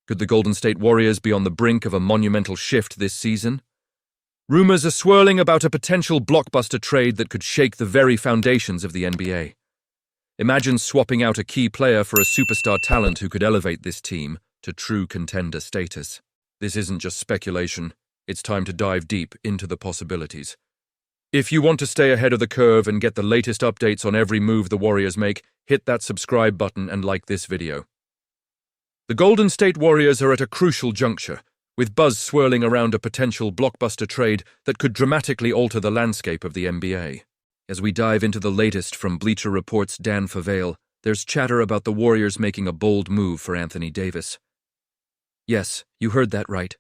Could the Golden State Warriors be on the brink of a monumental shift this season? Rumors are swirling about a potential blockbuster trade that could shake the very foundations of the NBA. Imagine swapping out a key player for a superstar talent who could elevate this team to true contender status. This isn't just speculation, it's time to dive deep into the possibilities. If you want to stay ahead of the curve and get the latest updates on every move the Warriors make, hit that subscribe button and like this video. The Golden State Warriors are at a crucial juncture, with buzz swirling around a potential blockbuster trade that could dramatically alter the landscape of the NBA. As we dive into the latest from Bleacher Report's Dan Favale, there's chatter about the Warriors making a bold move for Anthony Davis. Yes, you heard that right.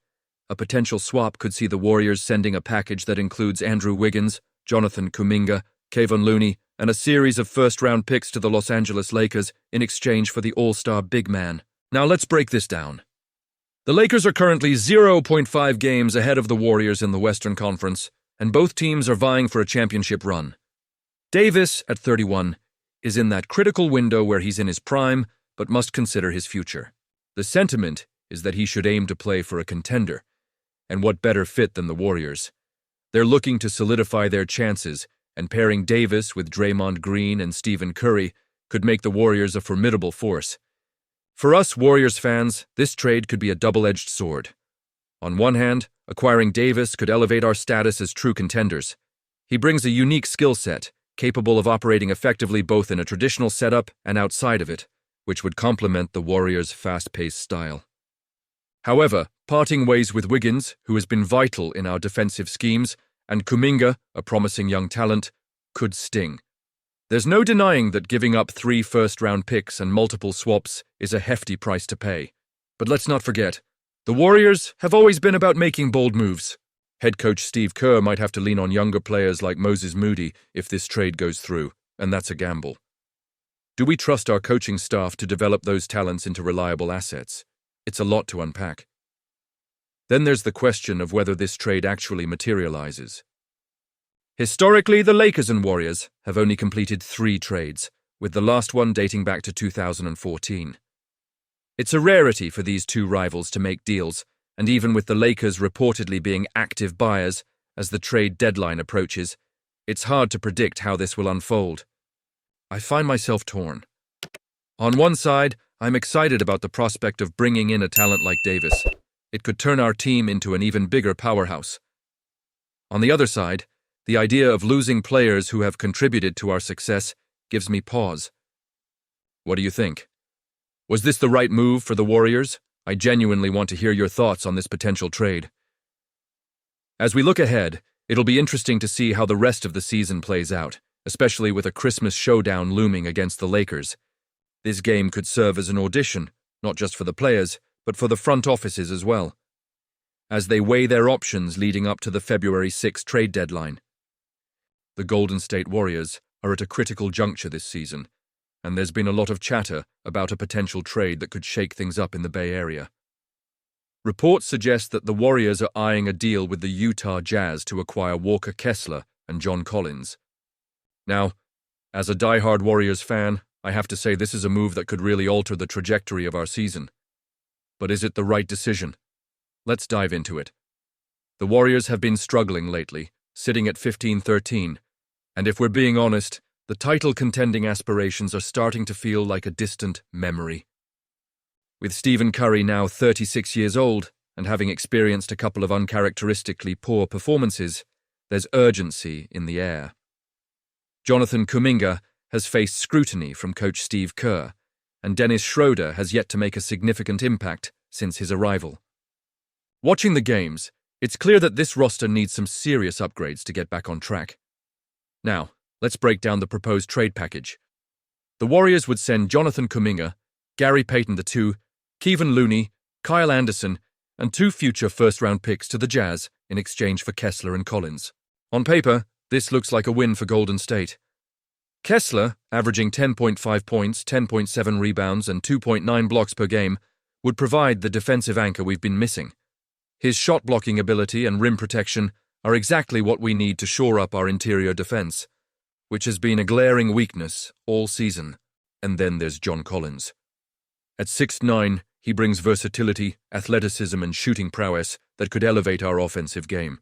A potential swap could see the Warriors sending a package that includes Andrew Wiggins, Jonathan Kuminga, Kevon Looney, and a series of first-round picks to the Los Angeles Lakers in exchange for the all-star big man. Now let's break this down. The Lakers are currently 0.5 games ahead of the Warriors in the Western Conference, and both teams are vying for a championship run. Davis, at 31, is in that critical window where he's in his prime, but must consider his future. The sentiment is that he should aim to play for a contender, and what better fit than the Warriors? They're looking to solidify their chances, and pairing Davis with Draymond Green and Stephen Curry could make the Warriors a formidable force. For us Warriors fans, this trade could be a double-edged sword. On one hand, acquiring Davis could elevate our status as true contenders. He brings a unique skill set, capable of operating effectively both in a traditional setup and outside of it, which would complement the Warriors' fast-paced style. However, parting ways with Wiggins, who has been vital in our defensive schemes, and Kuminga, a promising young talent, could sting. There's no denying that giving up 3 first-round picks and multiple swaps is a hefty price to pay. But let's not forget, the Warriors have always been about making bold moves. Head coach Steve Kerr might have to lean on younger players like Moses Moody if this trade goes through, and that's a gamble. Do we trust our coaching staff to develop those talents into reliable assets? It's a lot to unpack. Then there's the question of whether this trade actually materializes. Historically, the Lakers and Warriors have only completed 3 trades, with the last one dating back to 2014. It's a rarity for these two rivals to make deals, and even with the Lakers reportedly being active buyers as the trade deadline approaches, it's hard to predict how this will unfold. I find myself torn. On one side, I'm excited about the prospect of bringing in a talent like Davis. It could turn our team into an even bigger powerhouse. On the other side, the idea of losing players who have contributed to our success gives me pause. What do you think? Was this the right move for the Warriors? I genuinely want to hear your thoughts on this potential trade. As we look ahead, it'll be interesting to see how the rest of the season plays out, especially with a Christmas showdown looming against the Lakers. This game could serve as an audition, not just for the players, but for the front offices as well, as they weigh their options leading up to the February 6 trade deadline. The Golden State Warriors are at a critical juncture this season, and there's been a lot of chatter about a potential trade that could shake things up in the Bay Area. Reports suggest that the Warriors are eyeing a deal with the Utah Jazz to acquire Walker Kessler and John Collins. Now, as a diehard Warriors fan, I have to say this is a move that could really alter the trajectory of our season. But is it the right decision? Let's dive into it. The Warriors have been struggling lately, sitting at 15-13, and if we're being honest, the title-contending aspirations are starting to feel like a distant memory. With Stephen Curry now 36 years old and having experienced a couple of uncharacteristically poor performances, there's urgency in the air. Jonathan Kuminga has faced scrutiny from coach Steve Kerr, and Dennis Schroeder has yet to make a significant impact since his arrival. Watching the games, it's clear that this roster needs some serious upgrades to get back on track. Now, let's break down the proposed trade package. The Warriors would send Jonathan Kuminga, Gary Payton II, Kevon Looney, Kyle Anderson, and 2 future first-round picks to the Jazz in exchange for Kessler and Collins. On paper, this looks like a win for Golden State. Kessler, averaging 10.5 points, 10.7 rebounds, and 2.9 blocks per game, would provide the defensive anchor we've been missing. His shot-blocking ability and rim protection are exactly what we need to shore up our interior defense, which has been a glaring weakness all season. And then there's John Collins. At 6'9", he brings versatility, athleticism, and shooting prowess that could elevate our offensive game.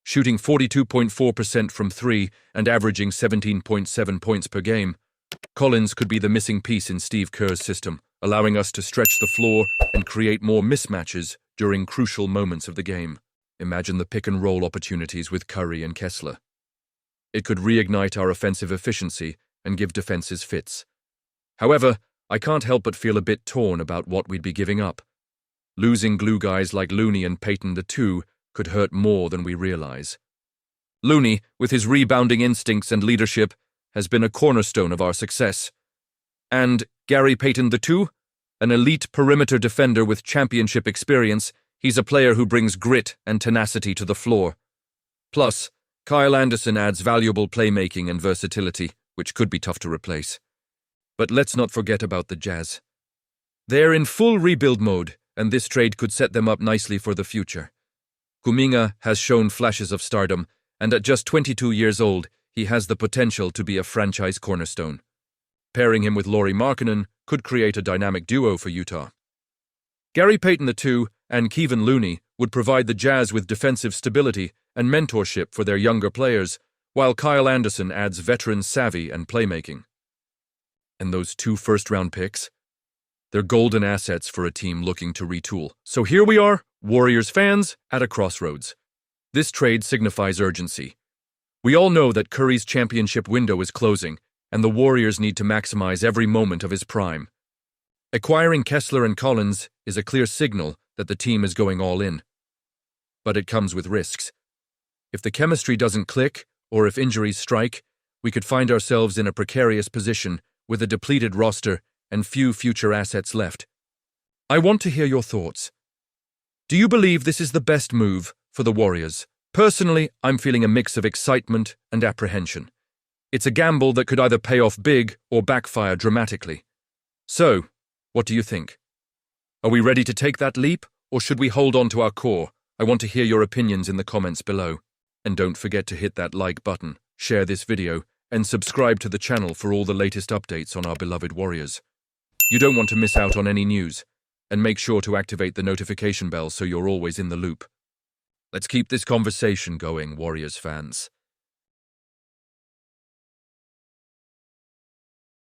Shooting 42.4% from three and averaging 17.7 points per game, Collins could be the missing piece in Steve Kerr's system, allowing us to stretch the floor and create more mismatches during crucial moments of the game. Imagine the pick-and-roll opportunities with Curry and Kessler. It could reignite our offensive efficiency and give defenses fits. However, I can't help but feel a bit torn about what we'd be giving up. Losing glue guys like Looney and Payton II could hurt more than we realize. Looney, with his rebounding instincts and leadership, has been a cornerstone of our success. And Gary Payton II, an elite perimeter defender with championship experience, he's a player who brings grit and tenacity to the floor. Plus, Kyle Anderson adds valuable playmaking and versatility, which could be tough to replace. But let's not forget about the Jazz. They're in full rebuild mode, and this trade could set them up nicely for the future. Kuminga has shown flashes of stardom, and at just 22 years old, he has the potential to be a franchise cornerstone. Pairing him with Lauri Markkanen could create a dynamic duo for Utah. Gary Payton II and Kevin Looney would provide the Jazz with defensive stability and mentorship for their younger players, while Kyle Anderson adds veteran savvy and playmaking. And those 2 first-round picks? They're golden assets for a team looking to retool. So here we are, Warriors fans, at a crossroads. This trade signifies urgency. We all know that Curry's championship window is closing, and the Warriors need to maximize every moment of his prime. Acquiring Kessler and Collins is a clear signal that the team is going all in. But it comes with risks. If the chemistry doesn't click, or if injuries strike, we could find ourselves in a precarious position with a depleted roster and few future assets left. I want to hear your thoughts. Do you believe this is the best move for the Warriors? Personally, I'm feeling a mix of excitement and apprehension. It's a gamble that could either pay off big or backfire dramatically. So, what do you think? Are we ready to take that leap, or should we hold on to our core? I want to hear your opinions in the comments below. And don't forget to hit that like button, share this video, and subscribe to the channel for all the latest updates on our beloved Warriors. You don't want to miss out on any news, and make sure to activate the notification bell so you're always in the loop. Let's keep this conversation going, Warriors fans.